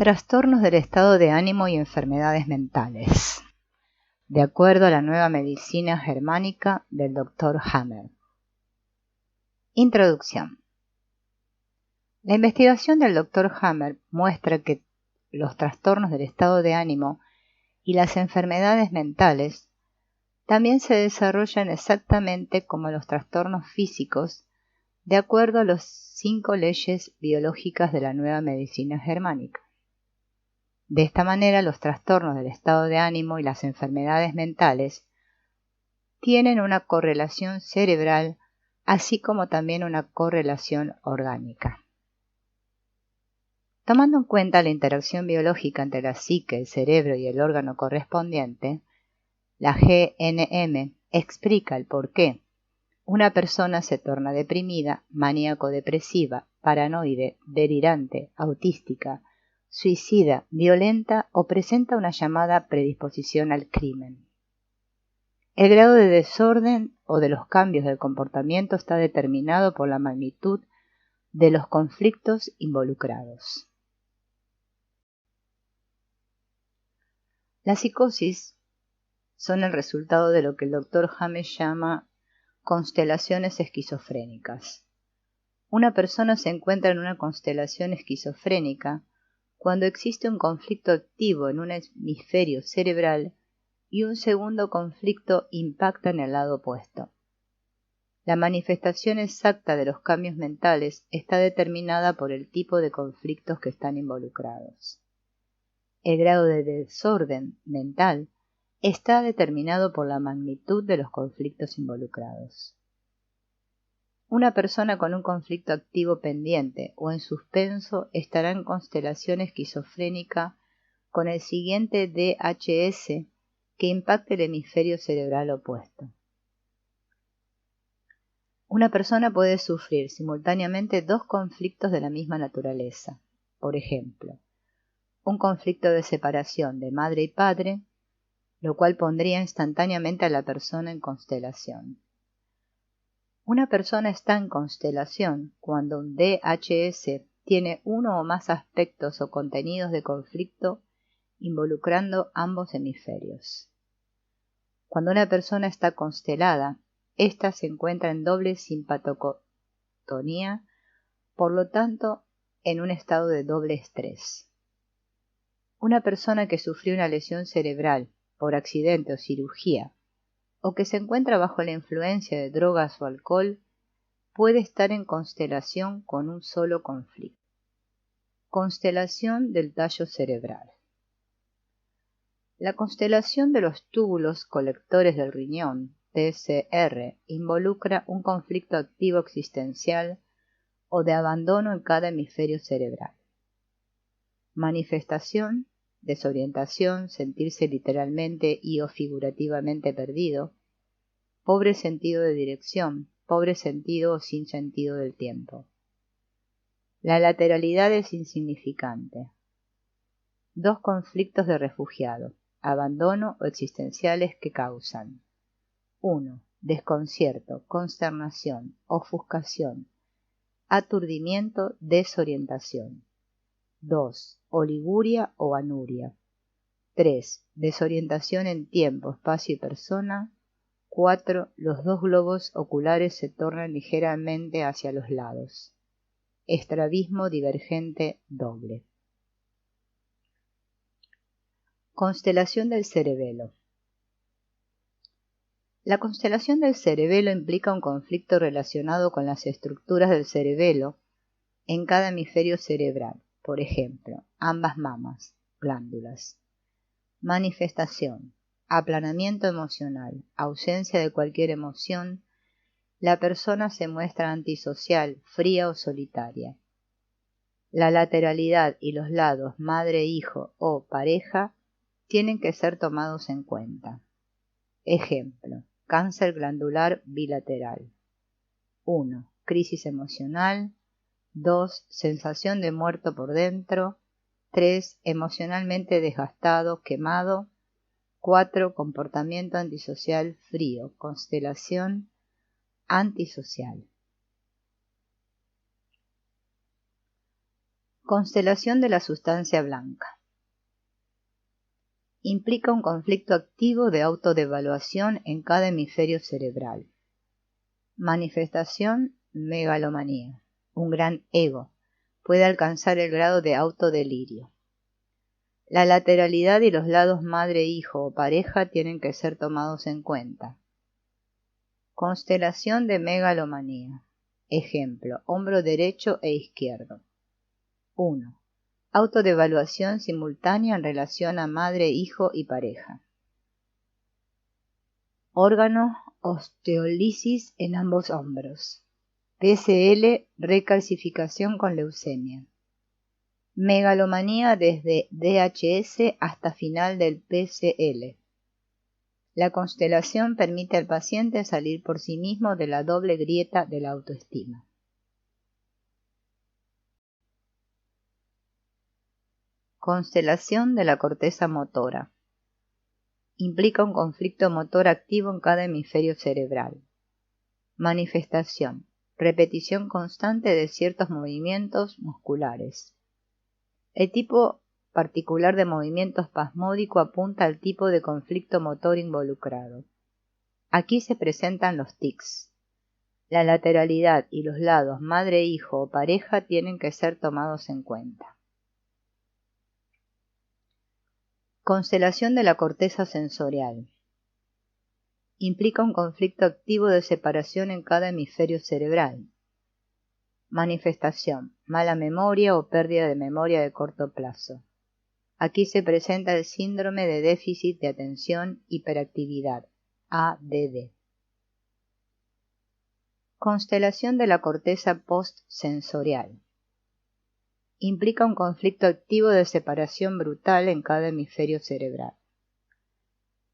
Trastornos del estado de ánimo y enfermedades mentales, de acuerdo a la nueva medicina germánica del Dr. Hammer. Introducción. La investigación del Dr. Hammer muestra que los trastornos del estado de ánimo y las enfermedades mentales también se desarrollan exactamente como los trastornos físicos, de acuerdo a las 5 leyes biológicas de la nueva medicina germánica. De esta manera, los trastornos del estado de ánimo y las enfermedades mentales tienen una correlación cerebral, así como también una correlación orgánica. Tomando en cuenta la interacción biológica entre la psique, el cerebro y el órgano correspondiente, la GNM explica el por qué una persona se torna deprimida, maníaco-depresiva, paranoide, delirante, autística, suicida, violenta o presenta una llamada predisposición al crimen. El grado de desorden o de los cambios del comportamiento está determinado por la magnitud de los conflictos involucrados. La psicosis son el resultado de lo que el Dr. Hammer llama constelaciones esquizofrénicas. Una persona se encuentra en una constelación esquizofrénica cuando existe un conflicto activo en un hemisferio cerebral y un segundo conflicto impacta en el lado opuesto. La manifestación exacta de los cambios mentales está determinada por el tipo de conflictos que están involucrados. El grado de desorden mental está determinado por la magnitud de los conflictos involucrados. Una persona con un conflicto activo pendiente o en suspenso estará en constelación esquizofrénica con el siguiente DHS que impacte el hemisferio cerebral opuesto. Una persona puede sufrir simultáneamente 2 conflictos de la misma naturaleza. Por ejemplo, un conflicto de separación de madre y padre, lo cual pondría instantáneamente a la persona en constelación. Una persona está en constelación cuando un DHS tiene uno o más aspectos o contenidos de conflicto involucrando ambos hemisferios. Cuando una persona está constelada, ésta se encuentra en doble simpatocotonía, por lo tanto, en un estado de doble estrés. Una persona que sufrió una lesión cerebral por accidente o cirugía, o que se encuentra bajo la influencia de drogas o alcohol, puede estar en constelación con un solo conflicto. Constelación del tallo cerebral. La constelación de los túbulos colectores del riñón, TCR, involucra un conflicto activo existencial o de abandono en cada hemisferio cerebral. Manifestación: desorientación, sentirse literalmente y o figurativamente perdido, pobre sentido de dirección, pobre sentido o sin sentido del tiempo. La lateralidad es insignificante. 2 conflictos de refugiado, abandono o existenciales que causan: 1. Desconcierto, consternación, ofuscación, aturdimiento, desorientación. 2. Oliguria o anuria. 3. Desorientación en tiempo, espacio y persona. 4. Los 2 globos oculares se tornan ligeramente hacia los lados. Estrabismo divergente doble. Constelación del cerebelo. La constelación del cerebelo implica un conflicto relacionado con las estructuras del cerebelo en cada hemisferio cerebral, por ejemplo, ambas mamas, glándulas. Manifestación: aplanamiento emocional, ausencia de cualquier emoción, la persona se muestra antisocial, fría o solitaria. La lateralidad y los lados madre-hijo o pareja tienen que ser tomados en cuenta. Ejemplo: cáncer glandular bilateral. 1. Crisis emocional. 2. Sensación de muerto por dentro. 3. Emocionalmente desgastado, quemado. 4. Comportamiento antisocial frío, constelación antisocial. Constelación de la sustancia blanca. Implica un conflicto activo de autodevaluación en cada hemisferio cerebral. Manifestación: megalomanía. Un gran ego. Puede alcanzar el grado de autodelirio. La lateralidad y los lados madre-hijo o pareja tienen que ser tomados en cuenta. Constelación de megalomanía. Ejemplo: hombro derecho e izquierdo. 1. Autodevaluación simultánea en relación a madre, hijo y pareja. Órgano: osteolisis en ambos hombros. PSL: recalcificación con leucemia. Megalomanía desde DHS hasta final del PSL. La constelación permite al paciente salir por sí mismo de la doble grieta de la autoestima. Constelación de la corteza motora. Implica un conflicto motor activo en cada hemisferio cerebral. Manifestación: repetición constante de ciertos movimientos musculares. El tipo particular de movimiento espasmódico apunta al tipo de conflicto motor involucrado. Aquí se presentan los tics. La lateralidad y los lados madre-hijo o pareja tienen que ser tomados en cuenta. Constelación de la corteza sensorial. Implica un conflicto activo de separación en cada hemisferio cerebral. Manifestación: mala memoria o pérdida de memoria de corto plazo. Aquí se presenta el síndrome de déficit de atención hiperactividad, ADD. Constelación de la corteza postsensorial. Implica un conflicto activo de separación brutal en cada hemisferio cerebral.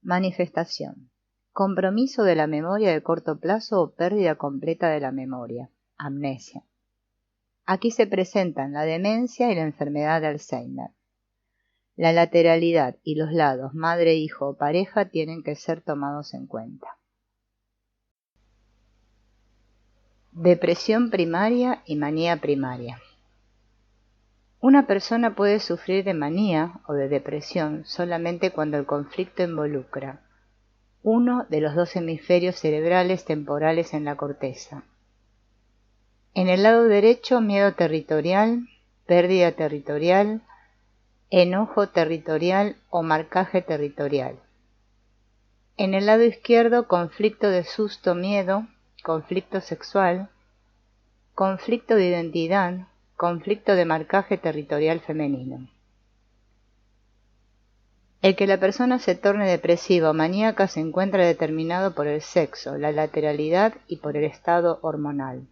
Manifestación: compromiso de la memoria de corto plazo o pérdida completa de la memoria, amnesia. Aquí se presentan la demencia y la enfermedad de Alzheimer. La lateralidad y los lados madre-hijo o pareja tienen que ser tomados en cuenta. Depresión primaria y manía primaria. Una persona puede sufrir de manía o de depresión solamente cuando el conflicto involucra uno de los dos hemisferios cerebrales temporales en la corteza. En el lado derecho, miedo territorial, pérdida territorial, enojo territorial o marcaje territorial. En el lado izquierdo, conflicto de susto-miedo, conflicto sexual, conflicto de identidad, conflicto de marcaje territorial femenino. El que la persona se torne depresiva o maníaca se encuentra determinado por el sexo, la lateralidad y por el estado hormonal.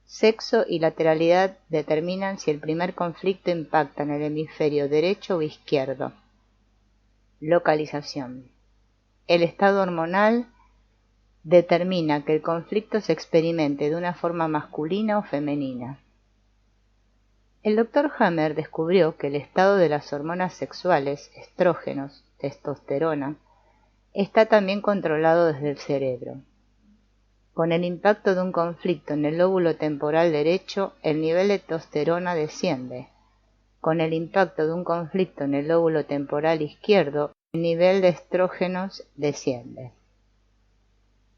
Sexo y lateralidad determinan si el primer conflicto impacta en el hemisferio derecho o izquierdo. Localización. El estado hormonal determina que el conflicto se experimente de una forma masculina o femenina. El Dr. Hammer descubrió que el estado de las hormonas sexuales, estrógenos, testosterona, está también controlado desde el cerebro. Con el impacto de un conflicto en el lóbulo temporal derecho, el nivel de testosterona desciende. Con el impacto de un conflicto en el lóbulo temporal izquierdo, el nivel de estrógenos desciende.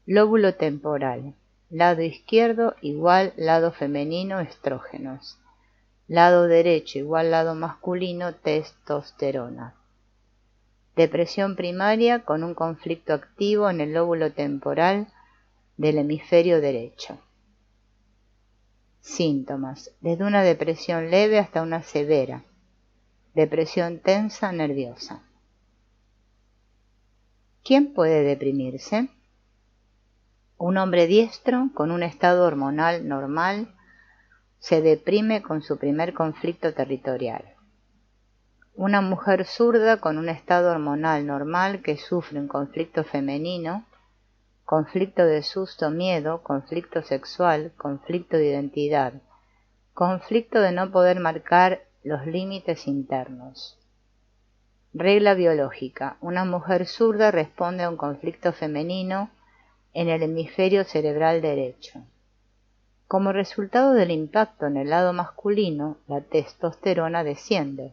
Lóbulo temporal. Lado izquierdo igual lado femenino estrógenos. Lado derecho igual lado masculino testosterona. Depresión primaria con un conflicto activo en el lóbulo temporal del hemisferio derecho. Síntomas: desde una depresión leve hasta una severa. Depresión tensa, nerviosa. ¿Quién puede deprimirse? Un hombre diestro con un estado hormonal normal se deprime con su primer conflicto territorial. Una mujer zurda con un estado hormonal normal que sufre un conflicto femenino, conflicto de susto-miedo, conflicto sexual, conflicto de identidad, conflicto de no poder marcar los límites internos. Regla biológica: una mujer zurda responde a un conflicto femenino en el hemisferio cerebral derecho. Como resultado del impacto en el lado masculino, la testosterona desciende.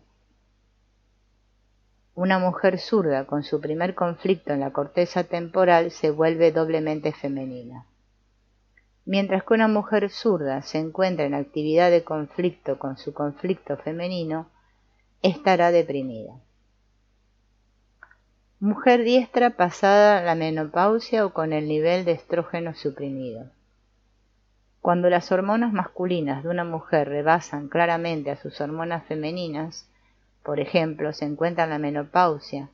Una mujer zurda con su primer conflicto en la corteza temporal se vuelve doblemente femenina. Mientras que una mujer zurda se encuentra en actividad de conflicto con su conflicto femenino, estará deprimida. Mujer diestra pasada la menopausia o con el nivel de estrógeno suprimido. Cuando las hormonas masculinas de una mujer rebasan claramente a sus hormonas femeninas, por ejemplo, se encuentra en la menopausia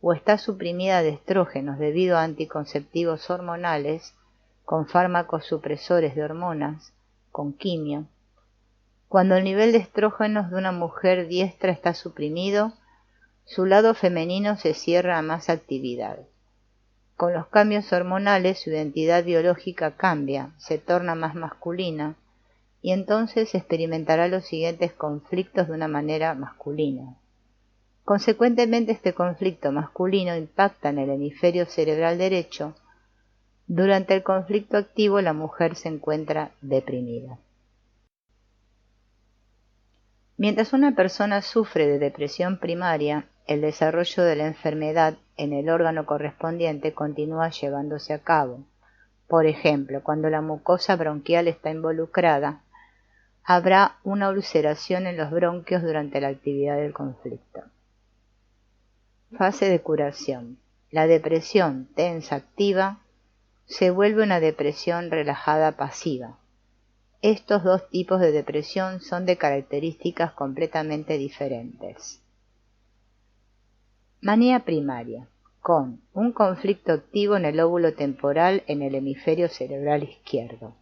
o está suprimida de estrógenos debido a anticonceptivos hormonales, con fármacos supresores de hormonas, con quimio. Cuando el nivel de estrógenos de una mujer diestra está suprimido, su lado femenino se cierra a más actividad. Con los cambios hormonales su identidad biológica cambia, se torna más masculina, y entonces experimentará los siguientes conflictos de una manera masculina. Consecuentemente, este conflicto masculino impacta en el hemisferio cerebral derecho. Durante el conflicto activo, la mujer se encuentra deprimida. Mientras una persona sufre de depresión primaria, el desarrollo de la enfermedad en el órgano correspondiente continúa llevándose a cabo. Por ejemplo, cuando la mucosa bronquial está involucrada, habrá una ulceración en los bronquios durante la actividad del conflicto. Fase de curación. La depresión tensa activa se vuelve una depresión relajada pasiva. Estos dos tipos de depresión son de características completamente diferentes. Manía primaria, con un conflicto activo en el lóbulo temporal en el hemisferio cerebral izquierdo.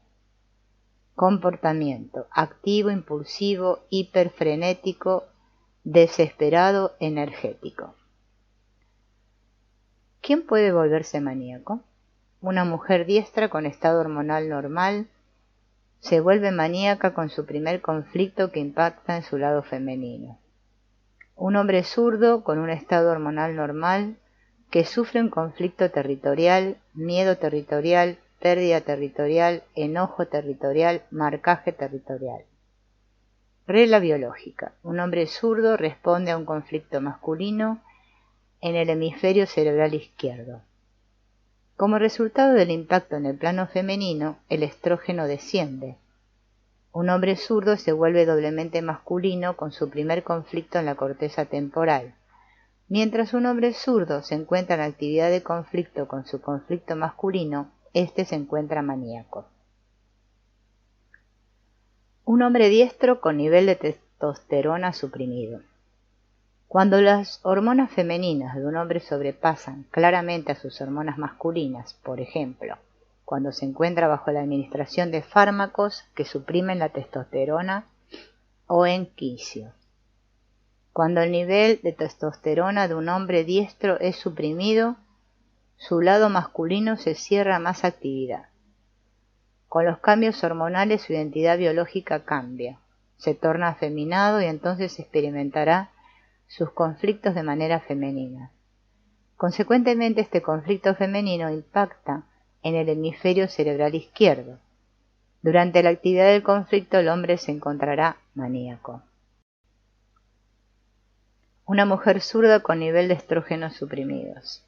Comportamiento activo, impulsivo, hiperfrenético, desesperado, energético. ¿Quién puede volverse maníaco? Una mujer diestra con estado hormonal normal se vuelve maníaca con su primer conflicto que impacta en su lado femenino. Un hombre zurdo con un estado hormonal normal que sufre un conflicto territorial, miedo territorial, pérdida territorial, enojo territorial, marcaje territorial. Regla biológica. Un hombre zurdo responde a un conflicto masculino en el hemisferio cerebral izquierdo. Como resultado del impacto en el plano femenino, el estrógeno desciende. Un hombre zurdo se vuelve doblemente masculino con su primer conflicto en la corteza temporal. Mientras un hombre zurdo se encuentra en actividad de conflicto con su conflicto masculino, éste se encuentra maníaco. Un hombre diestro con nivel de testosterona suprimido. Cuando las hormonas femeninas de un hombre sobrepasan claramente a sus hormonas masculinas, por ejemplo, cuando se encuentra bajo la administración de fármacos que suprimen la testosterona o en quicio. Cuando el nivel de testosterona de un hombre diestro es suprimido, su lado masculino se cierra a más actividad. Con los cambios hormonales su identidad biológica cambia, se torna afeminado y entonces experimentará sus conflictos de manera femenina. Consecuentemente, este conflicto femenino impacta en el hemisferio cerebral izquierdo. Durante la actividad del conflicto el hombre se encontrará maníaco. Una mujer zurda con nivel de estrógenos suprimidos.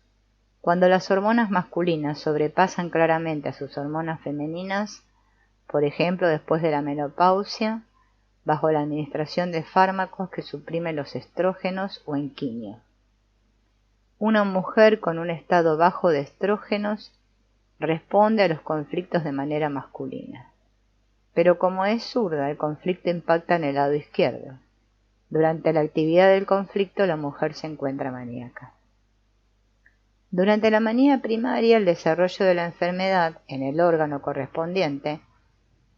Cuando las hormonas masculinas sobrepasan claramente a sus hormonas femeninas, por ejemplo después de la menopausia, bajo la administración de fármacos que suprimen los estrógenos o en quimio. Una mujer con un estado bajo de estrógenos responde a los conflictos de manera masculina. Pero como es zurda, el conflicto impacta en el lado izquierdo. Durante la actividad del conflicto, la mujer se encuentra maníaca. Durante la manía primaria, el desarrollo de la enfermedad en el órgano correspondiente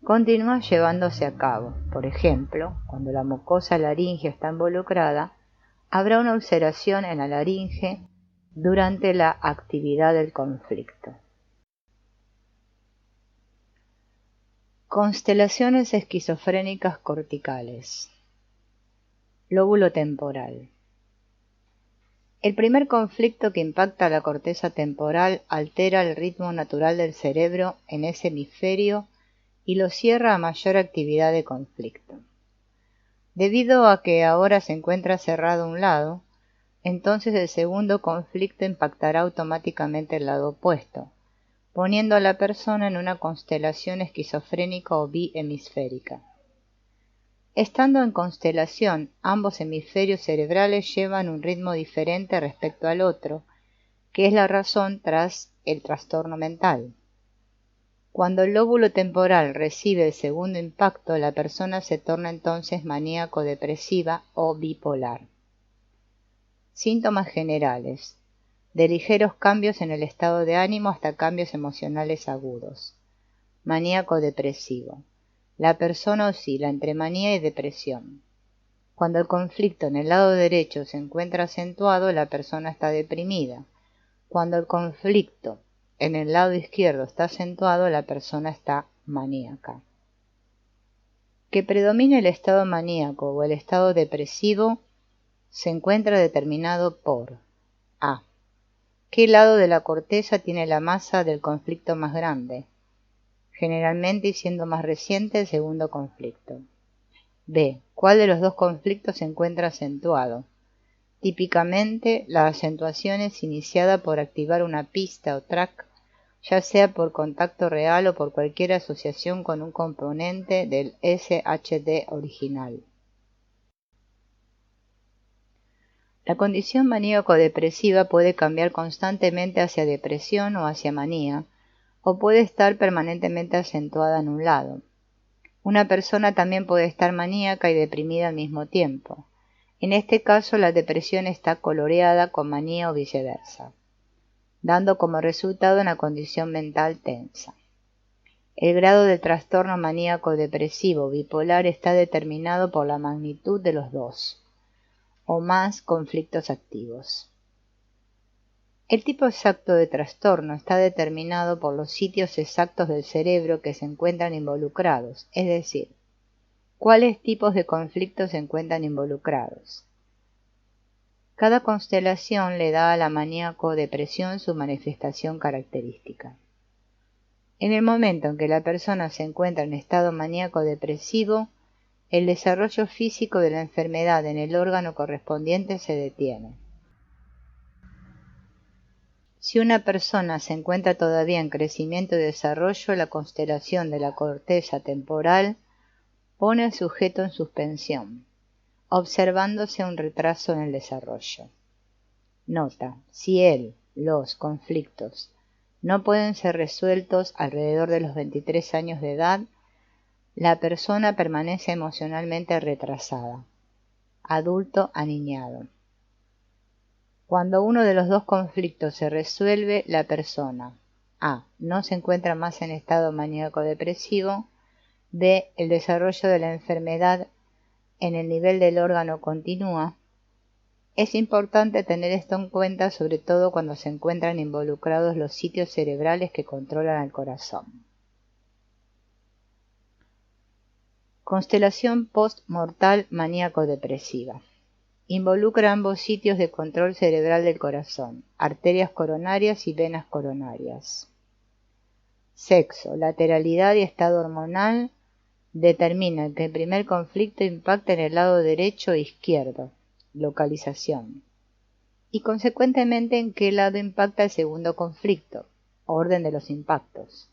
continúa llevándose a cabo. Por ejemplo, cuando la mucosa laríngea está involucrada, habrá una ulceración en la laringe durante la actividad del conflicto. Constelaciones esquizofrénicas corticales. Lóbulo temporal. El primer conflicto que impacta la corteza temporal altera el ritmo natural del cerebro en ese hemisferio y lo cierra a mayor actividad de conflicto. Debido a que ahora se encuentra cerrado un lado, entonces el segundo conflicto impactará automáticamente el lado opuesto, poniendo a la persona en una constelación esquizofrénica o bihemisférica. Estando en constelación, ambos hemisferios cerebrales llevan un ritmo diferente respecto al otro, que es la razón tras el trastorno mental. Cuando el lóbulo temporal recibe el segundo impacto, la persona se torna entonces maníaco-depresiva o bipolar. Síntomas generales: de ligeros cambios en el estado de ánimo hasta cambios emocionales agudos. Maníaco-depresivo. La persona oscila entre manía y depresión. Cuando el conflicto en el lado derecho se encuentra acentuado, la persona está deprimida. Cuando el conflicto en el lado izquierdo está acentuado, la persona está maníaca. Que predomine el estado maníaco o el estado depresivo se encuentra determinado por A. ¿Qué lado de la corteza tiene la masa del conflicto más grande? Generalmente y siendo más reciente el segundo conflicto. B. ¿Cuál de los dos conflictos se encuentra acentuado? Típicamente, la acentuación es iniciada por activar una pista o track, ya sea por contacto real o por cualquier asociación con un componente del SHD original. La condición maníaco-depresiva puede cambiar constantemente hacia depresión o hacia manía, o puede estar permanentemente acentuada en un lado. Una persona también puede estar maníaca y deprimida al mismo tiempo. En este caso, la depresión está coloreada con manía o viceversa, dando como resultado una condición mental tensa. El grado del trastorno maníaco-depresivo bipolar está determinado por la magnitud de los dos o más conflictos activos. El tipo exacto de trastorno está determinado por los sitios exactos del cerebro que se encuentran involucrados, es decir, cuáles tipos de conflictos se encuentran involucrados. Cada constelación le da a la maníaco-depresión su manifestación característica. En el momento en que la persona se encuentra en estado maníaco-depresivo, el desarrollo físico de la enfermedad en el órgano correspondiente se detiene. Si una persona se encuentra todavía en crecimiento y desarrollo, la constelación de la corteza temporal pone al sujeto en suspensión, observándose un retraso en el desarrollo. Nota: si los conflictos no pueden ser resueltos alrededor de los 23 años de edad, la persona permanece emocionalmente retrasada, adulto aniñado. Cuando uno de los dos conflictos se resuelve, la persona A. no se encuentra más en estado maníaco-depresivo. B. el desarrollo de la enfermedad en el nivel del órgano continúa. Es importante tener esto en cuenta, sobre todo cuando se encuentran involucrados los sitios cerebrales que controlan al corazón. Constelación post-mortal maníaco-depresiva. Involucra ambos sitios de control cerebral del corazón, arterias coronarias y venas coronarias. Sexo, lateralidad y estado hormonal determinan que el primer conflicto impacta en el lado derecho e izquierdo, localización, y consecuentemente en qué lado impacta el segundo conflicto, orden de los impactos.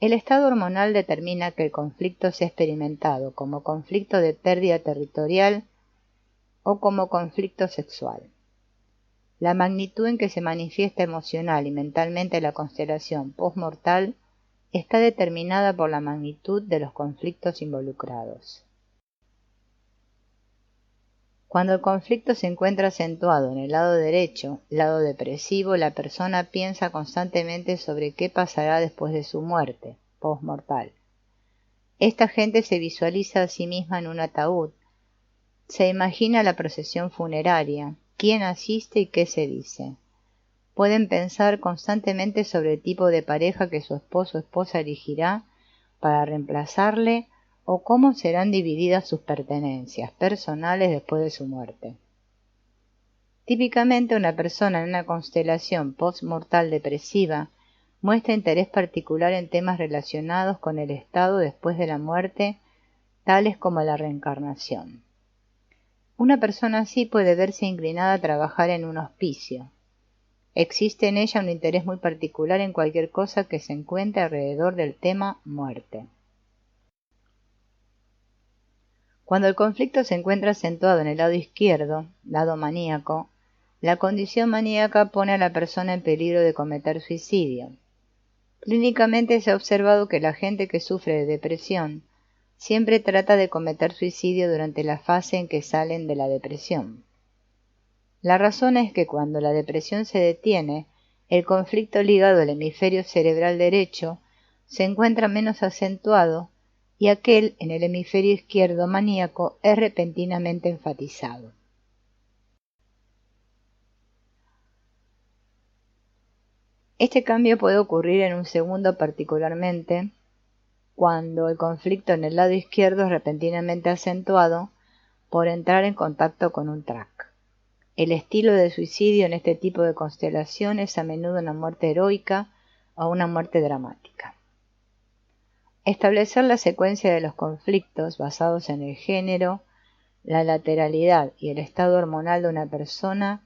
El estado hormonal determina que el conflicto sea experimentado como conflicto de pérdida territorial o como conflicto sexual. La magnitud en que se manifiesta emocional y mentalmente la constelación postmortal está determinada por la magnitud de los conflictos involucrados. Cuando el conflicto se encuentra acentuado en el lado derecho, lado depresivo, la persona piensa constantemente sobre qué pasará después de su muerte, postmortal. Esta gente se visualiza a sí misma en un ataúd, se imagina la procesión funeraria, quién asiste y qué se dice. Pueden pensar constantemente sobre el tipo de pareja que su esposo o esposa elegirá para reemplazarle o cómo serán divididas sus pertenencias personales después de su muerte. Típicamente una persona en una constelación postmortal depresiva muestra interés particular en temas relacionados con el estado después de la muerte, tales como la reencarnación. Una persona así puede verse inclinada a trabajar en un hospicio. Existe en ella un interés muy particular en cualquier cosa que se encuentre alrededor del tema muerte. Cuando el conflicto se encuentra acentuado en el lado izquierdo, lado maníaco, la condición maníaca pone a la persona en peligro de cometer suicidio. Clínicamente se ha observado que la gente que sufre de depresión siempre trata de cometer suicidio durante la fase en que salen de la depresión. La razón es que cuando la depresión se detiene, el conflicto ligado al hemisferio cerebral derecho se encuentra menos acentuado y aquel en el hemisferio izquierdo maníaco es repentinamente enfatizado. Este cambio puede ocurrir en un segundo particularmente cuando el conflicto en el lado izquierdo es repentinamente acentuado por entrar en contacto con un track. El estilo de suicidio en este tipo de constelación es a menudo una muerte heroica o una muerte dramática. Establecer la secuencia de los conflictos basados en el género, la lateralidad y el estado hormonal de una persona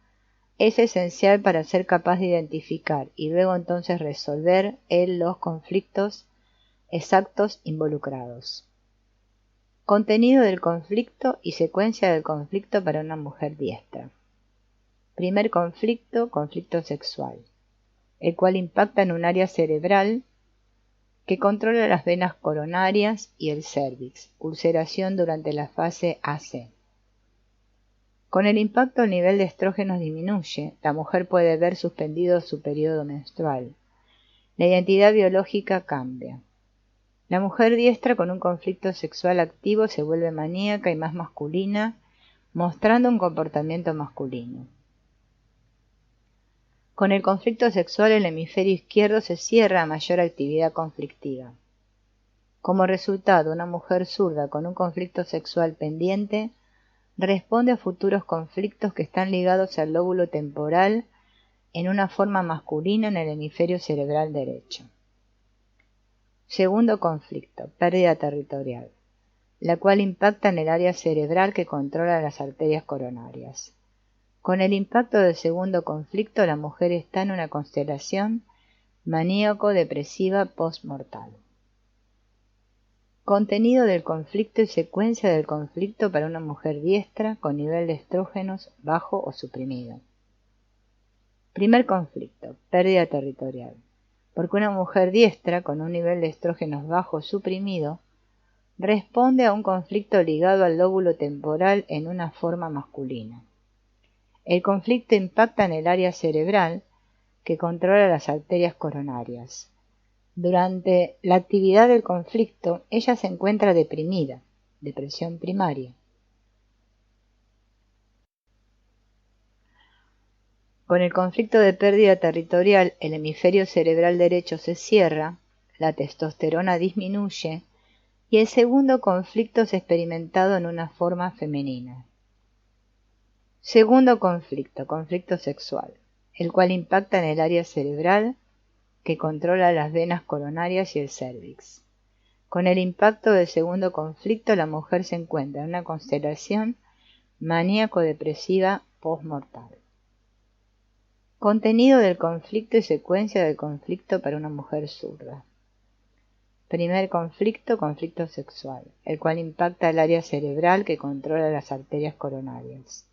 es esencial para ser capaz de identificar y luego entonces resolver los conflictos exactos involucrados. Contenido del conflicto y secuencia del conflicto para una mujer diestra. Primer conflicto, conflicto sexual, el cual impacta en un área cerebral que controla las venas coronarias y el cérvix, ulceración durante la fase AC. Con el impacto el nivel de estrógenos disminuye, la mujer puede ver suspendido su periodo menstrual. La identidad biológica cambia. La mujer diestra con un conflicto sexual activo se vuelve maníaca y más masculina, mostrando un comportamiento masculino. Con el conflicto sexual el hemisferio izquierdo se cierra a mayor actividad conflictiva. Como resultado, una mujer zurda con un conflicto sexual pendiente responde a futuros conflictos que están ligados al lóbulo temporal en una forma masculina en el hemisferio cerebral derecho. Segundo conflicto, pérdida territorial, la cual impacta en el área cerebral que controla las arterias coronarias. Con el impacto del segundo conflicto, la mujer está en una constelación maníaco-depresiva postmortal. Contenido del conflicto y secuencia del conflicto para una mujer diestra con nivel de estrógenos bajo o suprimido. Primer conflicto, pérdida territorial. Porque una mujer diestra con un nivel de estrógenos bajo o suprimido responde a un conflicto ligado al lóbulo temporal en una forma masculina. El conflicto impacta en el área cerebral que controla las arterias coronarias. Durante la actividad del conflicto, ella se encuentra deprimida, depresión primaria. Con el conflicto de pérdida territorial, el hemisferio cerebral derecho se cierra, la testosterona disminuye y el segundo conflicto es experimentado en una forma femenina. Segundo conflicto, conflicto sexual, el cual impacta en el área cerebral que controla las venas coronarias y el cérvix. Con el impacto del segundo conflicto, la mujer se encuentra en una constelación maníaco-depresiva postmortal. Contenido del conflicto y secuencia del conflicto para una mujer zurda. Primer conflicto, conflicto sexual, el cual impacta el área cerebral que controla las arterias coronarias.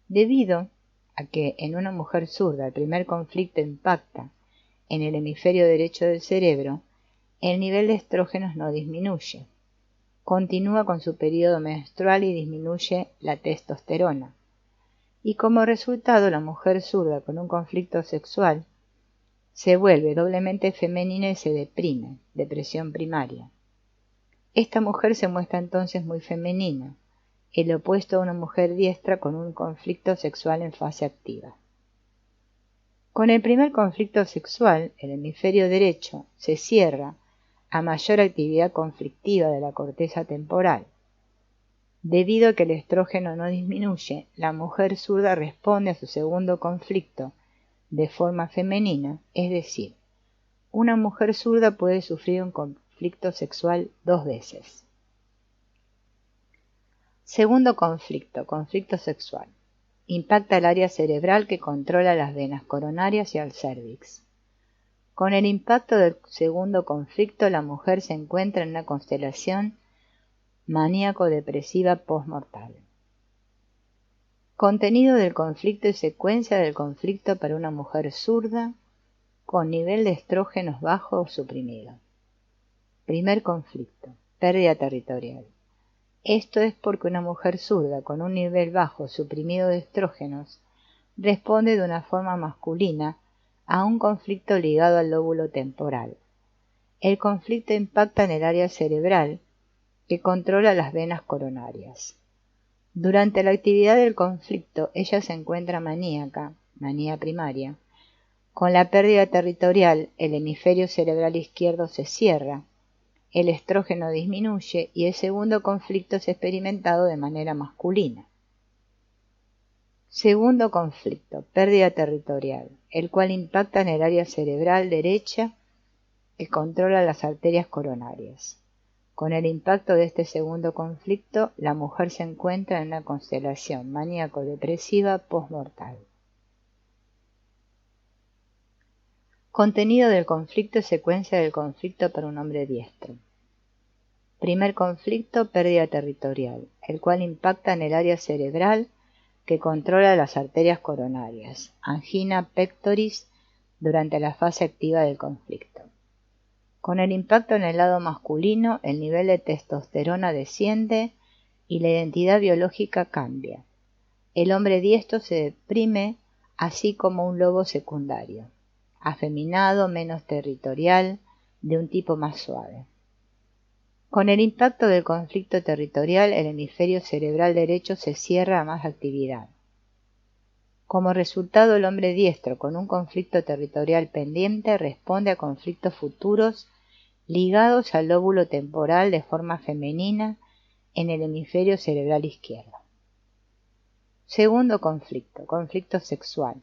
Debido a que en una mujer zurda el primer conflicto impacta en el hemisferio derecho del cerebro, el nivel de estrógenos no disminuye. Continúa con su periodo menstrual y disminuye la testosterona. Y como resultado, la mujer zurda con un conflicto sexual se vuelve doblemente femenina y se deprime, depresión primaria. Esta mujer se muestra entonces muy femenina, el opuesto a una mujer diestra con un conflicto sexual en fase activa. Con el primer conflicto sexual, el hemisferio derecho se cierra a mayor actividad conflictiva de la corteza temporal. Debido a que el estrógeno no disminuye, la mujer zurda responde a su segundo conflicto de forma femenina, es decir, Una mujer zurda puede sufrir un conflicto sexual 2 veces. Segundo conflicto, conflicto sexual. Impacta el área cerebral que controla las venas coronarias y al cérvix. Con el impacto del segundo conflicto, la mujer se encuentra en una constelación maníaco-depresiva postmortal. Contenido del conflicto y secuencia del conflicto para una mujer zurda con nivel de estrógenos bajo o suprimido. Primer conflicto, pérdida territorial. Esto es porque una mujer zurda con un nivel bajo suprimido de estrógenos responde de una forma masculina a un conflicto ligado al lóbulo temporal. El conflicto impacta en el área cerebral que controla las venas coronarias. Durante la actividad del conflicto, ella se encuentra maníaca, manía primaria. Con la pérdida territorial, el hemisferio cerebral izquierdo se cierra, el estrógeno disminuye y el segundo conflicto es experimentado de manera masculina. Segundo conflicto, pérdida territorial, el cual impacta en el área cerebral derecha que controla las arterias coronarias. Con el impacto de este segundo conflicto, la mujer se encuentra en una constelación maníaco-depresiva postmortal. Contenido del conflicto y secuencia del conflicto para un hombre diestro. Primer conflicto, pérdida territorial, el cual impacta en el área cerebral que controla las arterias coronarias, angina pectoris durante la fase activa del conflicto. Con el impacto en el lado masculino, el nivel de testosterona desciende y la identidad biológica cambia. El hombre diestro se deprime, así como un lobo secundario, afeminado, menos territorial, de un tipo más suave. Con el impacto del conflicto territorial, el hemisferio cerebral derecho se cierra a más actividad. Como resultado, el hombre diestro con un conflicto territorial pendiente responde a conflictos futuros ligados al lóbulo temporal de forma femenina en el hemisferio cerebral izquierdo. Segundo conflicto, conflicto sexual,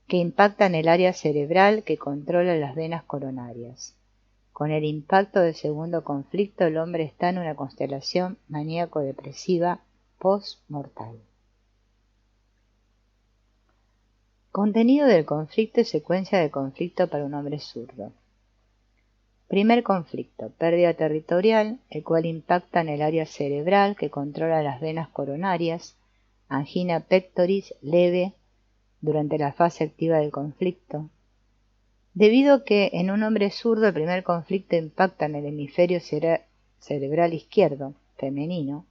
que impacta en el área cerebral que controla las venas coronarias. Con el impacto del segundo conflicto, el hombre está en una constelación maníaco-depresiva postmortal. Contenido del conflicto y secuencia de conflicto para un hombre zurdo. Primer conflicto, pérdida territorial, el cual impacta en el área cerebral que controla las venas coronarias, angina pectoris leve durante la fase activa del conflicto. Debido a que en un hombre zurdo el primer conflicto impacta en el hemisferio cerebral izquierdo, femenino,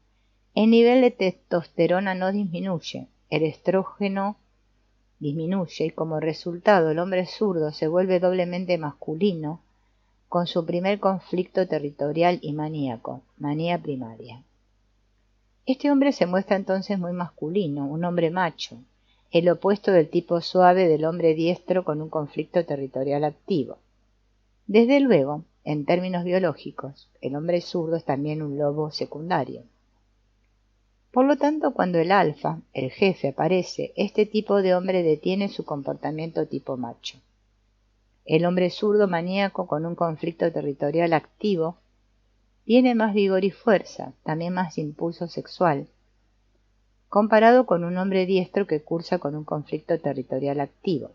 el nivel de testosterona no disminuye, el estrógeno disminuye y como resultado el hombre zurdo se vuelve doblemente masculino con su primer conflicto territorial y maníaco, manía primaria. Este hombre se muestra entonces muy masculino, un hombre macho, el opuesto del tipo suave del hombre diestro con un conflicto territorial activo. Desde luego, en términos biológicos, el hombre zurdo es también un lobo secundario. Por lo tanto, cuando el alfa, el jefe, aparece, este tipo de hombre detiene su comportamiento tipo macho. El hombre zurdo maníaco con un conflicto territorial activo tiene más vigor y fuerza, también más impulso sexual, comparado con un hombre diestro que cursa con un conflicto territorial activo.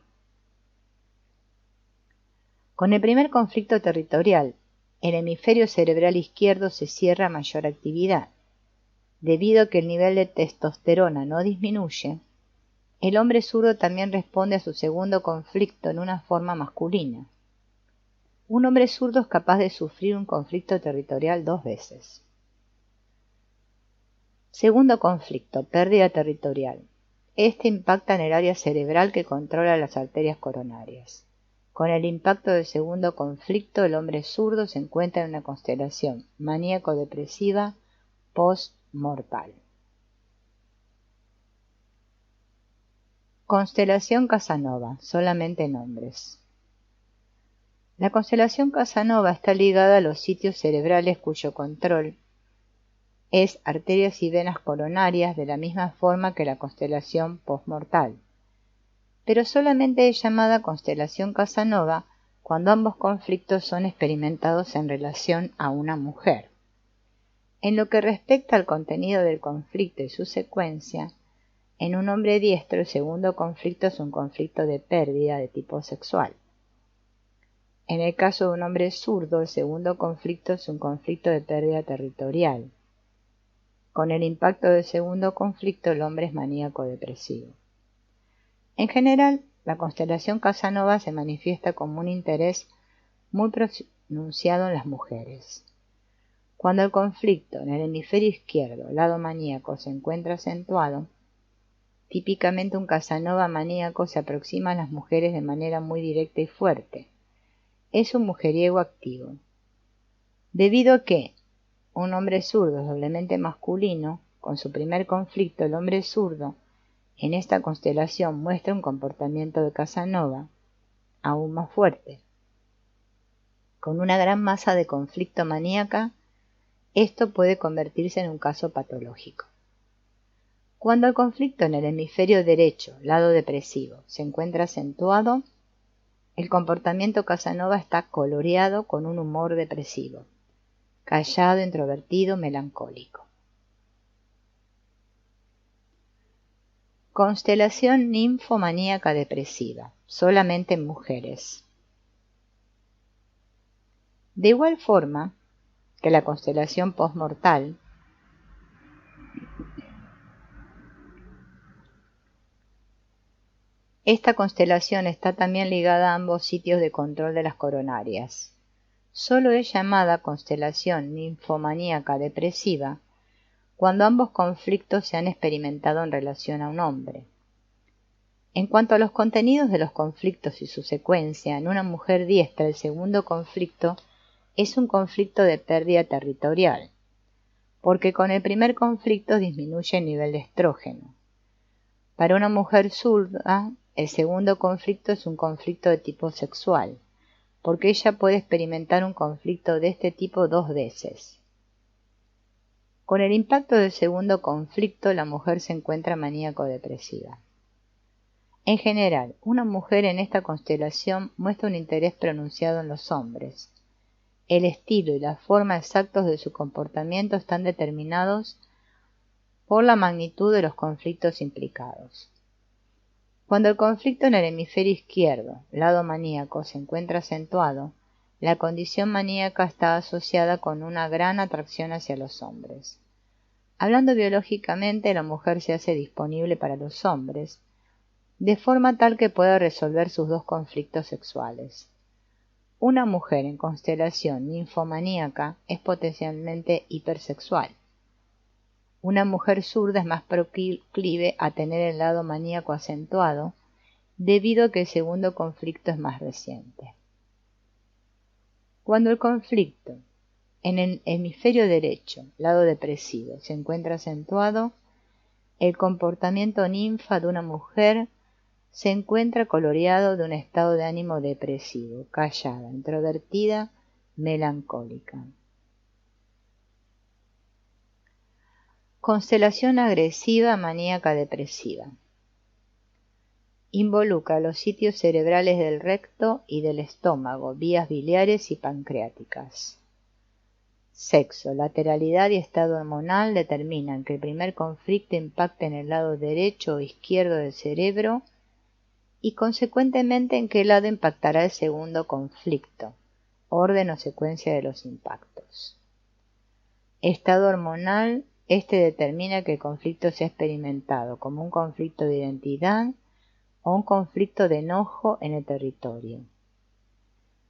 Con el primer conflicto territorial, el hemisferio cerebral izquierdo se cierra a mayor actividad. Debido a que el nivel de testosterona no disminuye, el hombre zurdo también responde a su segundo conflicto en una forma masculina. Un hombre zurdo es capaz de sufrir un conflicto territorial 2 veces. Segundo conflicto, pérdida territorial. Este impacta en el área cerebral que controla las arterias coronarias. Con el impacto del segundo conflicto, el hombre zurdo se encuentra en una constelación maníaco-depresiva postmortal. Constelación Casanova, solamente nombres. La constelación Casanova está ligada a los sitios cerebrales cuyo control es arterias y venas coronarias de la misma forma que la constelación postmortal, pero solamente es llamada constelación Casanova cuando ambos conflictos son experimentados en relación a una mujer. En lo que respecta al contenido del conflicto y su secuencia, en un hombre diestro el segundo conflicto es un conflicto de pérdida de tipo sexual. En el caso de un hombre zurdo, el segundo conflicto es un conflicto de pérdida territorial. Con el impacto del segundo conflicto, el hombre es maníaco depresivo. En general, la constelación Casanova se manifiesta como un interés muy pronunciado en las mujeres. Cuando el conflicto en el hemisferio izquierdo, lado maníaco, se encuentra acentuado, típicamente un Casanova maníaco se aproxima a las mujeres de manera muy directa y fuerte. Es un mujeriego activo. Debido a que un hombre zurdo es doblemente masculino, con su primer conflicto el hombre zurdo en esta constelación muestra un comportamiento de Casanova aún más fuerte. Con una gran masa de conflicto maníaca, esto puede convertirse en un caso patológico. Cuando el conflicto en el hemisferio derecho, lado depresivo, se encuentra acentuado, el comportamiento Casanova está coloreado con un humor depresivo, callado, introvertido, melancólico. Constelación ninfomaníaca depresiva, solamente en mujeres. De igual forma que la constelación postmortal, esta constelación está también ligada a ambos sitios de control de las coronarias. Solo es llamada constelación ninfomaníaca depresiva cuando ambos conflictos se han experimentado en relación a un hombre. En cuanto a los contenidos de los conflictos y su secuencia, en una mujer diestra el segundo conflicto es un conflicto de pérdida territorial, porque con el primer conflicto disminuye el nivel de estrógeno. Para una mujer zurda, el segundo conflicto es un conflicto de tipo sexual, porque ella puede experimentar un conflicto de este tipo 2 veces. Con el impacto del segundo conflicto, la mujer se encuentra maníaco-depresiva. En general, una mujer en esta constelación muestra un interés pronunciado en los hombres. El estilo y la forma exactos de su comportamiento están determinados por la magnitud de los conflictos implicados. Cuando el conflicto en el hemisferio izquierdo, lado maníaco, se encuentra acentuado, la condición maníaca está asociada con una gran atracción hacia los hombres. Hablando biológicamente, la mujer se hace disponible para los hombres, de forma tal que pueda resolver sus dos conflictos sexuales. Una mujer en constelación ninfomaníaca es potencialmente hipersexual. Una mujer zurda es más proclive a tener el lado maníaco acentuado, debido a que el segundo conflicto es más reciente. Cuando el conflicto en el hemisferio derecho, lado depresivo, se encuentra acentuado, el comportamiento ninfa de una mujer se encuentra coloreado de un estado de ánimo depresivo, callada, introvertida, melancólica. Constelación agresiva maníaca depresiva. Involucra los sitios cerebrales del recto y del estómago, vías biliares y pancreáticas. Sexo, lateralidad y estado hormonal determinan que el primer conflicto impacte en el lado derecho o izquierdo del cerebro y consecuentemente en qué lado impactará el segundo conflicto, orden o secuencia de los impactos. Estado hormonal, este determina que el conflicto sea experimentado como un conflicto de identidad o un conflicto de enojo en el territorio.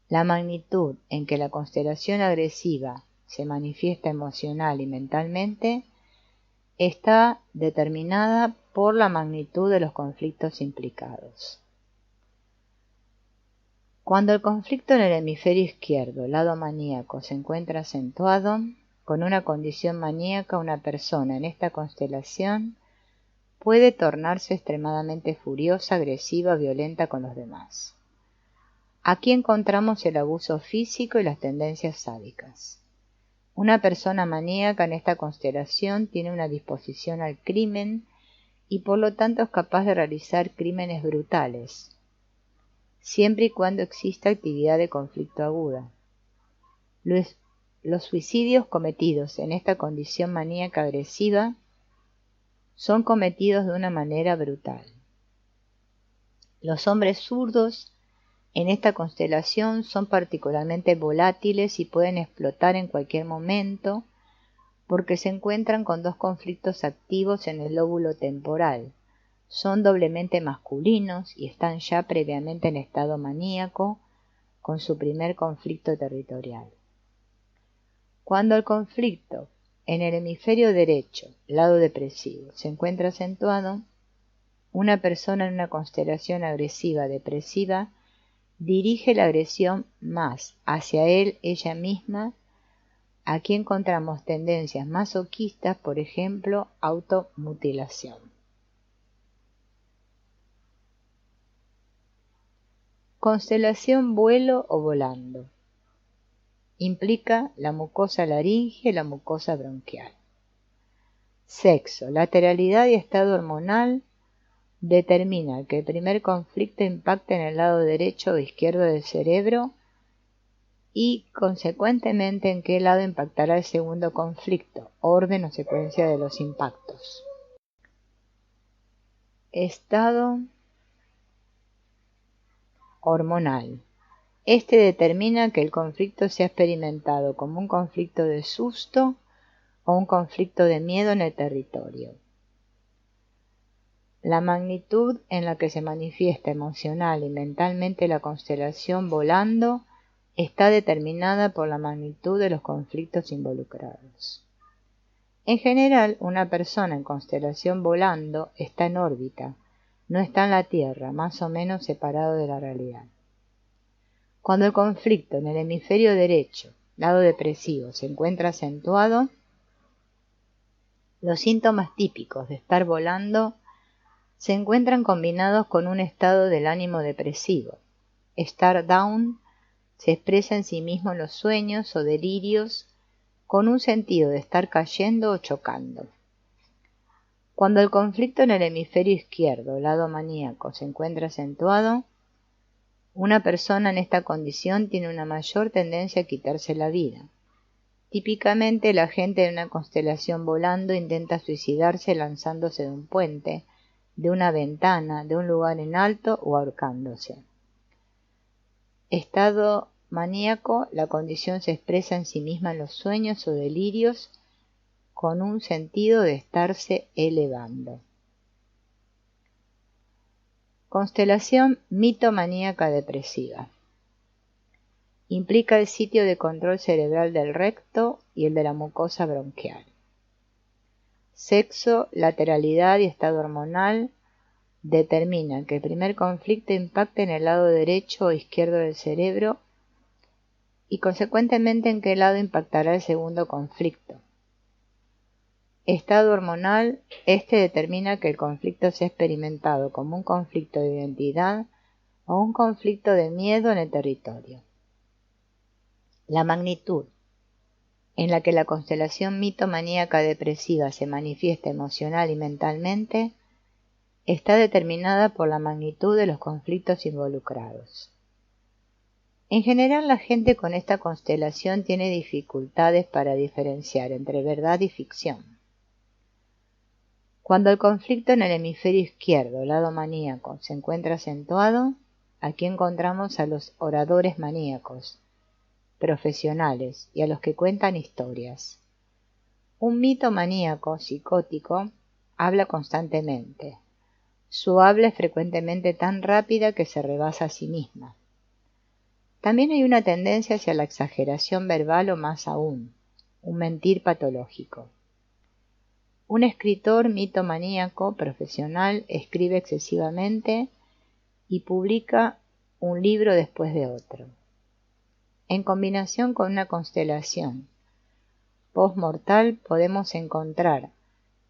La magnitud en que la constelación agresiva se manifiesta emocional y mentalmente está determinada por la magnitud de los conflictos implicados. Cuando el conflicto en el hemisferio izquierdo, lado maníaco, se encuentra acentuado, con una condición maníaca, una persona en esta constelación puede tornarse extremadamente furiosa, agresiva, violenta con los demás. Aquí encontramos el abuso físico y las tendencias sádicas. Una persona maníaca en esta constelación tiene una disposición al crimen y por lo tanto es capaz de realizar crímenes brutales. siempre y cuando exista actividad de conflicto aguda. Los suicidios cometidos en esta condición maníaca agresiva son cometidos de una manera brutal. Los hombres zurdos en esta constelación son particularmente volátiles y pueden explotar en cualquier momento porque se encuentran con dos conflictos activos en el lóbulo temporal. Son doblemente masculinos y están ya previamente en estado maníaco con su primer conflicto territorial. Cuando el conflicto en el hemisferio derecho, lado depresivo, se encuentra acentuado, una persona en una constelación agresiva depresiva dirige la agresión más hacia él, ella misma. Aquí encontramos tendencias masoquistas, por ejemplo, automutilación. Constelación vuelo o volando. Implica la mucosa laríngea y la mucosa bronquial. Sexo, lateralidad y estado hormonal determina que el primer conflicto impacte en el lado derecho o izquierdo del cerebro y, consecuentemente, en qué lado impactará el segundo conflicto, orden o secuencia de los impactos. Estado hormonal. Este determina que el conflicto sea experimentado como un conflicto de susto o un conflicto de miedo en el territorio. La magnitud en la que se manifiesta emocional y mentalmente la constelación volando está determinada por la magnitud de los conflictos involucrados. En general, una persona en constelación volando está en órbita, no está en la Tierra, más o menos separado de la realidad. Cuando el conflicto en el hemisferio derecho, lado depresivo, se encuentra acentuado, los síntomas típicos de estar volando se encuentran combinados con un estado del ánimo depresivo. Estar down se expresa en sí mismo en los sueños o delirios con un sentido de estar cayendo o chocando. Cuando el conflicto en el hemisferio izquierdo, lado maníaco, se encuentra acentuado, una persona en esta condición tiene una mayor tendencia a quitarse la vida. Típicamente la gente de una constelación volando intenta suicidarse lanzándose de un puente, de una ventana, de un lugar en alto o ahorcándose. Estado maníaco, la condición se expresa en sí misma en los sueños o delirios con un sentido de estarse elevando. Constelación mitomaníaca depresiva. Implica el sitio de control cerebral del recto y el de la mucosa bronquial. Sexo, lateralidad y estado hormonal determinan que el primer conflicto impacte en el lado derecho o izquierdo del cerebro y consecuentemente en qué lado impactará el segundo conflicto. Estado hormonal, este determina que el conflicto sea experimentado como un conflicto de identidad o un conflicto de miedo en el territorio. La magnitud en la que la constelación mitomaníaca depresiva se manifiesta emocional y mentalmente está determinada por la magnitud de los conflictos involucrados. En general, la gente con esta constelación tiene dificultades para diferenciar entre verdad y ficción. Cuando el conflicto en el hemisferio izquierdo, lado maníaco, se encuentra acentuado, aquí encontramos a los oradores maníacos, profesionales y a los que cuentan historias. Un mitomaníaco psicótico habla constantemente. Su habla es frecuentemente tan rápida que se rebasa a sí misma. También hay una tendencia hacia la exageración verbal o más aún, un mentir patológico. Un escritor mitomaníaco profesional escribe excesivamente y publica un libro después de otro. En combinación con una constelación postmortal podemos encontrar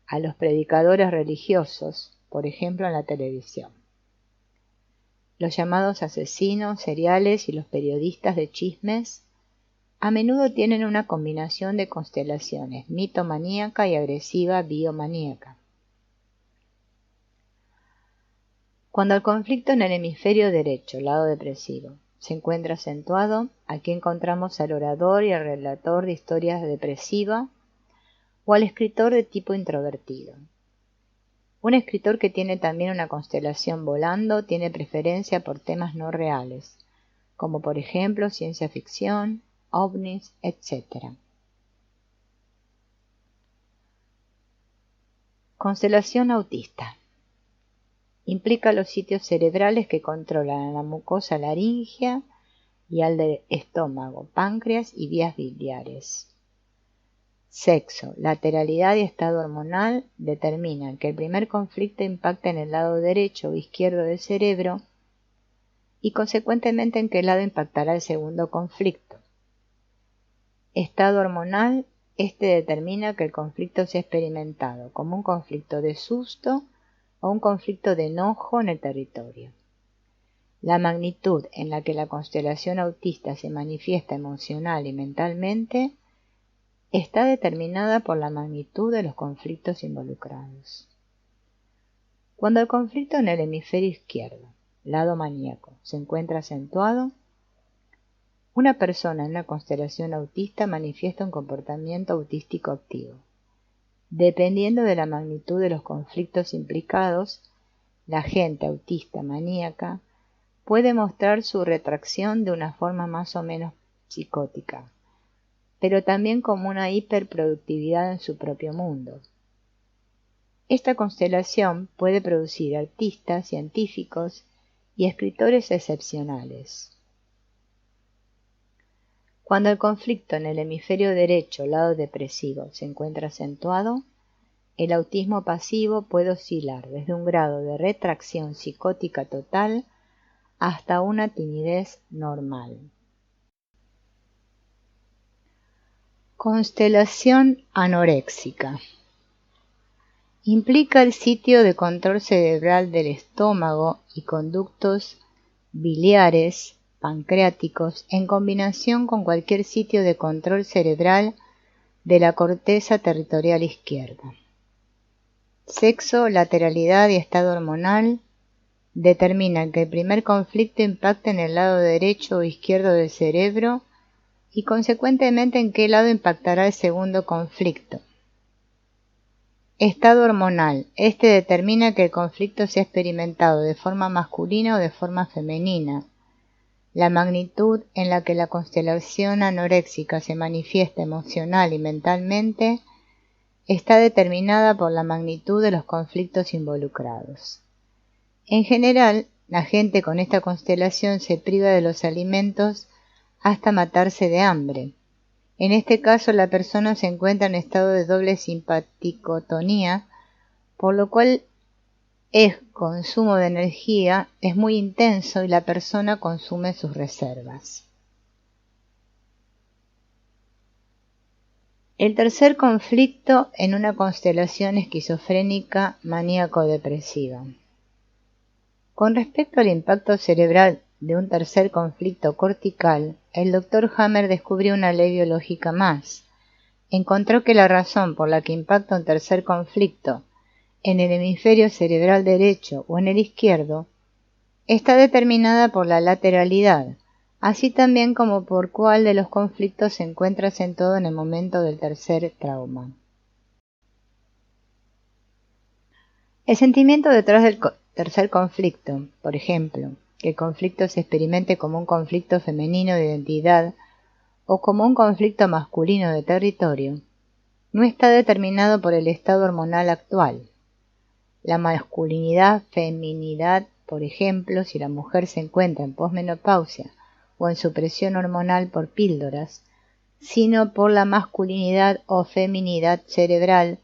a los predicadores religiosos, por ejemplo en la televisión. Los llamados asesinos seriales y los periodistas de chismes a menudo tienen una combinación de constelaciones mitomaníaca y agresiva biomaníaca. Cuando el conflicto en el hemisferio derecho, lado depresivo, se encuentra acentuado, aquí encontramos al orador y al relator de historias depresivas o al escritor de tipo introvertido. Un escritor que tiene también una constelación volando tiene preferencia por temas no reales, como por ejemplo ciencia ficción, ovnis, etc. Constelación autista. Implica los sitios cerebrales que controlan a la mucosa laríngea y al del estómago, páncreas y vías biliares. Sexo, lateralidad y estado hormonal determinan que el primer conflicto impacta en el lado derecho o izquierdo del cerebro y consecuentemente en qué lado impactará el segundo conflicto. Estado hormonal, este determina que el conflicto sea experimentado como un conflicto de susto o un conflicto de enojo en el territorio. La magnitud en la que la constelación autista se manifiesta emocional y mentalmente está determinada por la magnitud de los conflictos involucrados. Cuando el conflicto en el hemisferio izquierdo, lado maníaco, se encuentra acentuado, una persona en una constelación autista manifiesta un comportamiento autístico activo. Dependiendo de la magnitud de los conflictos implicados, la gente autista maníaca puede mostrar su retracción de una forma más o menos psicótica, pero también como una hiperproductividad en su propio mundo. Esta constelación puede producir artistas, científicos y escritores excepcionales. Cuando el conflicto en el hemisferio derecho, lado depresivo, se encuentra acentuado, el autismo pasivo puede oscilar desde un grado de retracción psicótica total hasta una timidez normal. Constelación anoréxica. Implica el sitio de control cerebral del estómago y conductos biliares, pancreáticos, en combinación con cualquier sitio de control cerebral de la corteza territorial izquierda. Sexo, lateralidad y estado hormonal determinan que el primer conflicto impacta en el lado derecho o izquierdo del cerebro y consecuentemente en qué lado impactará el segundo conflicto. Estado hormonal. Este determina que el conflicto sea experimentado de forma masculina o de forma femenina. La magnitud en la que la constelación anoréxica se manifiesta emocional y mentalmente está determinada por la magnitud de los conflictos involucrados. En general, la gente con esta constelación se priva de los alimentos hasta matarse de hambre. En este caso, la persona se encuentra en estado de doble simpaticotonía, por lo cual el consumo de energía es muy intenso y la persona consume sus reservas. El tercer conflicto en una constelación esquizofrénica maníaco-depresiva. Con respecto al impacto cerebral de un tercer conflicto cortical, el Dr. Hammer descubrió una ley biológica más. Encontró que la razón por la que impacta un tercer conflicto en el hemisferio cerebral derecho o en el izquierdo está determinada por la lateralidad, así también como por cuál de los conflictos se encuentra acentuado en el momento del tercer trauma. El sentimiento detrás del tercer conflicto, por ejemplo, que el conflicto se experimente como un conflicto femenino de identidad o como un conflicto masculino de territorio, no está determinado por el estado hormonal actual. La masculinidad, feminidad, por ejemplo, si la mujer se encuentra en posmenopausia o en supresión hormonal por píldoras, sino por la masculinidad o feminidad cerebral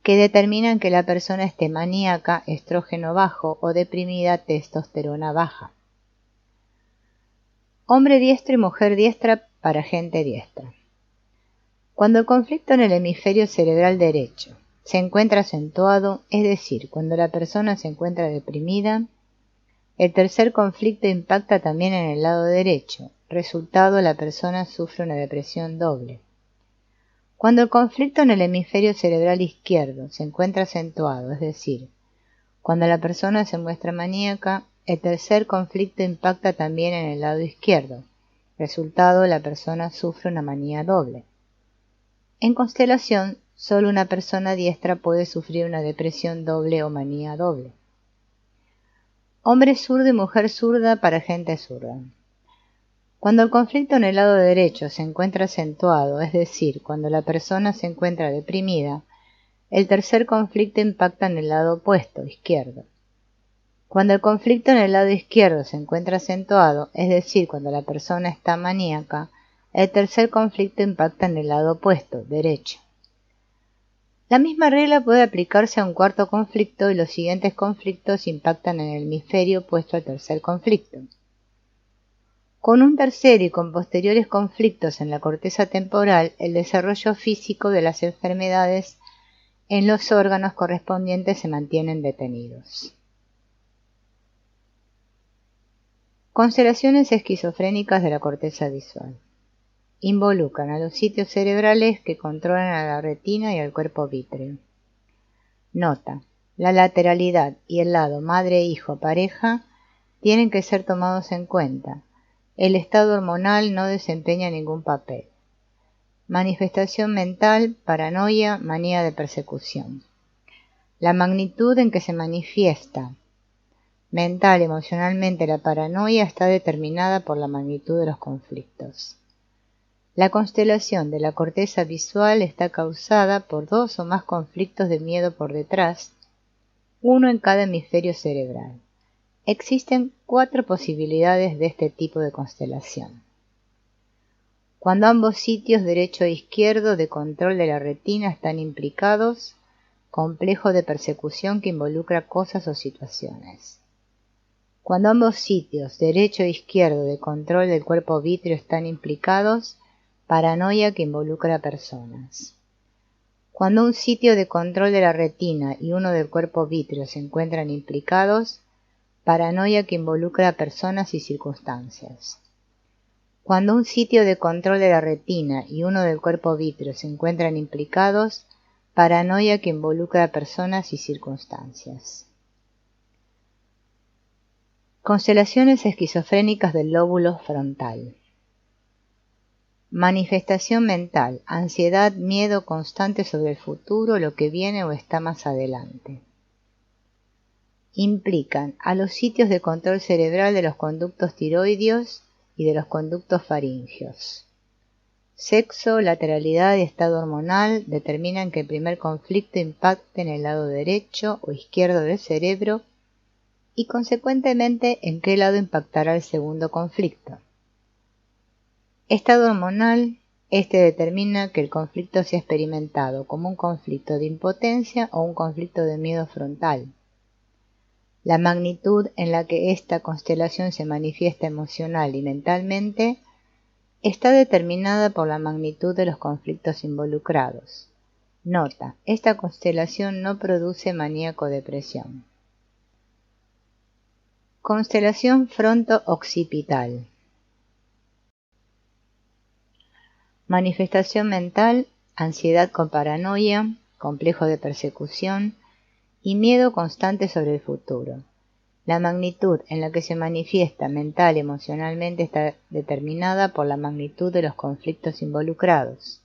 que determinan que la persona esté maníaca, estrógeno bajo o deprimida, testosterona baja. Hombre diestro y mujer diestra para gente diestra. Cuando el conflicto en el hemisferio cerebral derecho se encuentra acentuado, es decir, cuando la persona se encuentra deprimida, el tercer conflicto impacta también en el lado derecho, resultado la persona sufre una depresión doble. Cuando el conflicto en el hemisferio cerebral izquierdo se encuentra acentuado, es decir, Cuando la persona se muestra maníaca, el tercer conflicto impacta también en el lado izquierdo. Resultado, la persona sufre una manía doble. En constelación, solo una persona diestra puede sufrir una depresión doble o manía doble. Hombre zurdo y mujer zurda para gente zurda. Cuando el conflicto en el lado derecho se encuentra acentuado, es decir, cuando la persona se encuentra deprimida, el tercer conflicto impacta en el lado opuesto, izquierdo. Cuando el conflicto en el lado izquierdo se encuentra acentuado, es decir, cuando la persona está maníaca, el tercer conflicto impacta en el lado opuesto, derecho. La misma regla puede aplicarse a un cuarto conflicto y los siguientes conflictos impactan en el hemisferio opuesto al tercer conflicto. Con un tercer y con posteriores conflictos en la corteza temporal, el desarrollo físico de las enfermedades en los órganos correspondientes se mantienen detenidos. Constelaciones esquizofrénicas de la corteza visual. Involucran a los sitios cerebrales que controlan a la retina y al cuerpo vítreo. Nota: la lateralidad y el lado madre-hijo-pareja tienen que ser tomados en cuenta. El estado hormonal no desempeña ningún papel. Manifestación mental, paranoia, manía de persecución. La magnitud en que se manifiesta mental, emocionalmente la paranoia está determinada por la magnitud de los conflictos. La constelación de la corteza visual está causada por dos o más conflictos de miedo por detrás, uno en cada hemisferio cerebral. Existen 4 posibilidades de este tipo de constelación. Cuando ambos sitios derecho e izquierdo de control de la retina están implicados, complejo de persecución que involucra cosas o situaciones. Cuando ambos sitios derecho e izquierdo de control del cuerpo vítreo están implicados, paranoia que involucra a personas. Cuando un sitio de control de la retina y uno del cuerpo vítreo se encuentran implicados, paranoia que involucra a personas y circunstancias. Cuando un sitio de control de la retina y uno del cuerpo vítreo se encuentran implicados, paranoia que involucra a personas y circunstancias. Constelaciones esquizofrénicas del lóbulo frontal. Manifestación mental, ansiedad, miedo constante sobre el futuro, lo que viene o está más adelante. Implican a los sitios de control cerebral de los conductos tiroideos y de los conductos faringeos. Sexo, lateralidad y estado hormonal determinan que el primer conflicto impacte en el lado derecho o izquierdo del cerebro y consecuentemente en qué lado impactará el segundo conflicto. Estado hormonal, este determina que el conflicto sea experimentado como un conflicto de impotencia o un conflicto de miedo frontal. La magnitud en la que esta constelación se manifiesta emocional y mentalmente está determinada por la magnitud de los conflictos involucrados. Nota: esta constelación no produce maníaco-depresión. Constelación fronto-occipital. Manifestación mental, ansiedad con paranoia, complejo de persecución y miedo constante sobre el futuro. La magnitud en la que se manifiesta mental y emocionalmente está determinada por la magnitud de los conflictos involucrados.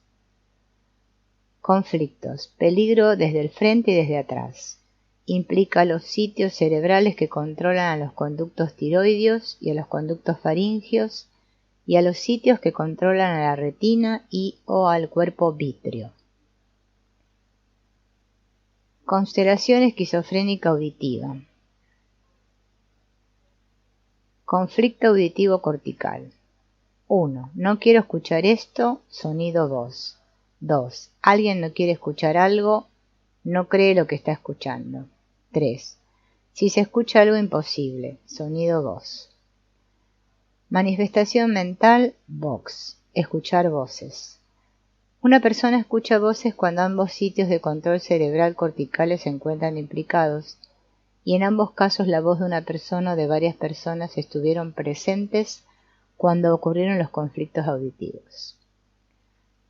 Conflictos. Peligro desde el frente y desde atrás. Implica los sitios cerebrales que controlan a los conductos tiroideos y a los conductos faringeos y a los sitios que controlan a la retina y o al cuerpo vítreo. Constelación esquizofrénica auditiva. Conflicto auditivo cortical. 1. No quiero escuchar esto, sonido voz. 2. Alguien no quiere escuchar algo, no cree lo que está escuchando. 3. Si se escucha algo imposible, sonido voz. Manifestación mental, vox, escuchar voces. Una persona escucha voces cuando ambos sitios de control cerebral corticales se encuentran implicados, y en ambos casos la voz de una persona o de varias personas estuvieron presentes cuando ocurrieron los conflictos auditivos.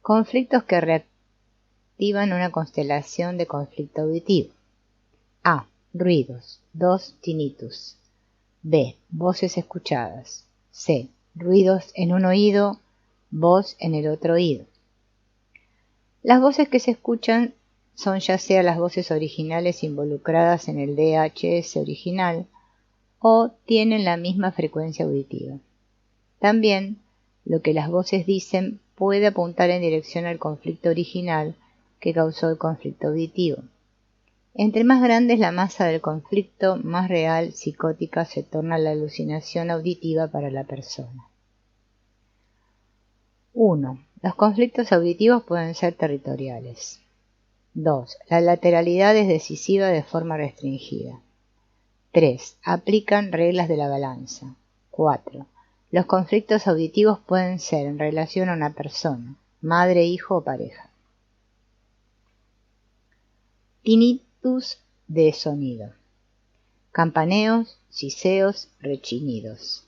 Conflictos que reactivan una constelación de conflicto auditivo. A. ruidos. 2. Tinnitus. B. Voces escuchadas. C. Ruidos en un oído, voz en el otro oído. Las voces que se escuchan son ya sea las voces originales involucradas en el DHS original o tienen la misma frecuencia auditiva. También, lo que las voces dicen puede apuntar en dirección al conflicto original que causó el conflicto auditivo. Entre más grande es la masa del conflicto, más real, psicótica se torna la alucinación auditiva para la persona. 1. Los conflictos auditivos pueden ser territoriales. 2. La lateralidad es decisiva de forma restringida. 3. Aplican reglas de la balanza. 4. Los conflictos auditivos pueden ser en relación a una persona, madre, hijo o pareja. Tinnitus de sonido. Campaneos, siseos, rechinidos.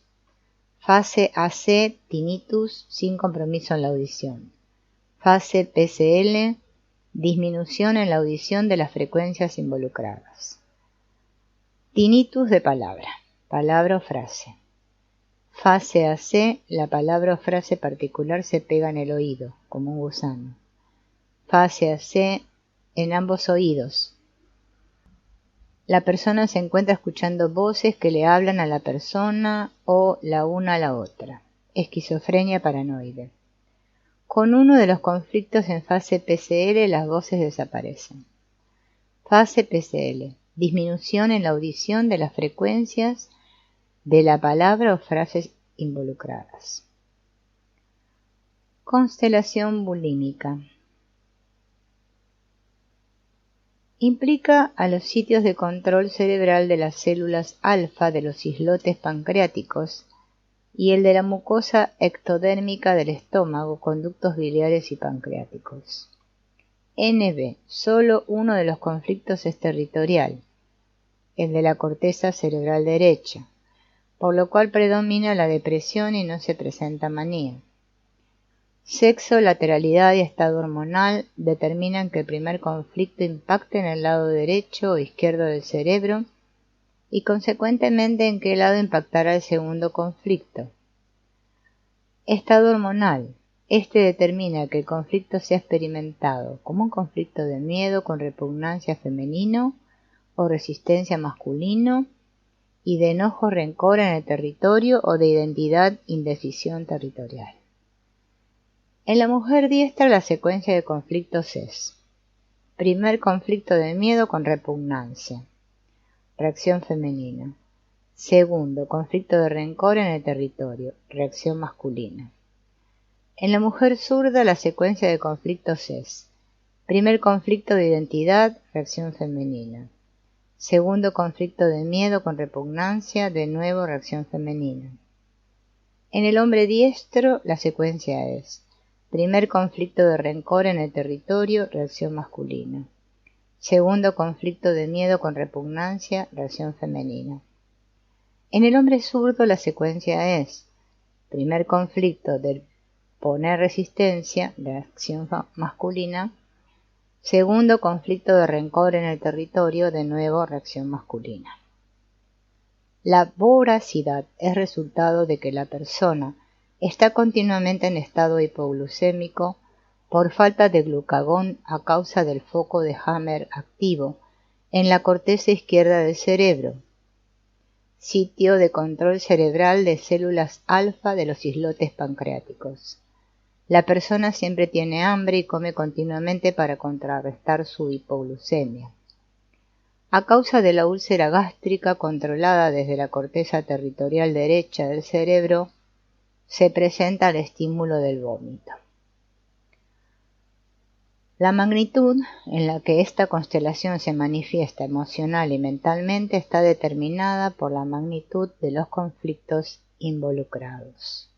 Fase AC, tinnitus sin compromiso en la audición. Fase PCL, disminución en la audición de las frecuencias involucradas. Tinnitus de palabra, palabra o frase. Fase AC, la palabra o frase particular se pega en el oído, como un gusano. Fase AC, en ambos oídos. La persona se encuentra escuchando voces que le hablan a la persona o la una a la otra. Esquizofrenia paranoide. Con uno de los conflictos en fase PCL las voces desaparecen. Fase PCL. Disminución en la audición de las frecuencias de la palabra o frases involucradas. Constelación bulímica. Implica a los sitios de control cerebral de las células alfa de los islotes pancreáticos y el de la mucosa ectodérmica del estómago, conductos biliares y pancreáticos. NB. Solo uno de los conflictos es territorial, el de la corteza cerebral derecha, por lo cual predomina la depresión y no se presenta manía. Sexo, lateralidad y estado hormonal determinan que el primer conflicto impacte en el lado derecho o izquierdo del cerebro y consecuentemente en qué lado impactará el segundo conflicto. Estado hormonal. Este determina que el conflicto sea experimentado como un conflicto de miedo con repugnancia femenino o resistencia masculino y de enojo rencor en el territorio o de identidad indecisión territorial. En la mujer diestra la secuencia de conflictos es: primer conflicto de miedo con repugnancia, reacción femenina. Segundo, conflicto de rencor en el territorio, reacción masculina. En la mujer zurda la secuencia de conflictos es: primer conflicto de identidad, reacción femenina. Segundo conflicto de miedo con repugnancia, de nuevo reacción femenina. En el hombre diestro la secuencia es: primer conflicto de rencor en el territorio, reacción masculina. Segundo conflicto de miedo con repugnancia, reacción femenina. En el hombre zurdo la secuencia es: primer conflicto de poner resistencia, reacción masculina. Segundo conflicto de rencor en el territorio, de nuevo reacción masculina. La voracidad es resultado de que la persona está continuamente en estado hipoglucémico por falta de glucagón a causa del foco de Hammer activo en la corteza izquierda del cerebro, sitio de control cerebral de células alfa de los islotes pancreáticos. La persona siempre tiene hambre y come continuamente para contrarrestar su hipoglucemia. A causa de la úlcera gástrica controlada desde la corteza territorial derecha del cerebro, se presenta el estímulo del vómito. La magnitud en la que esta constelación se manifiesta emocional y mentalmente está determinada por la magnitud de los conflictos involucrados.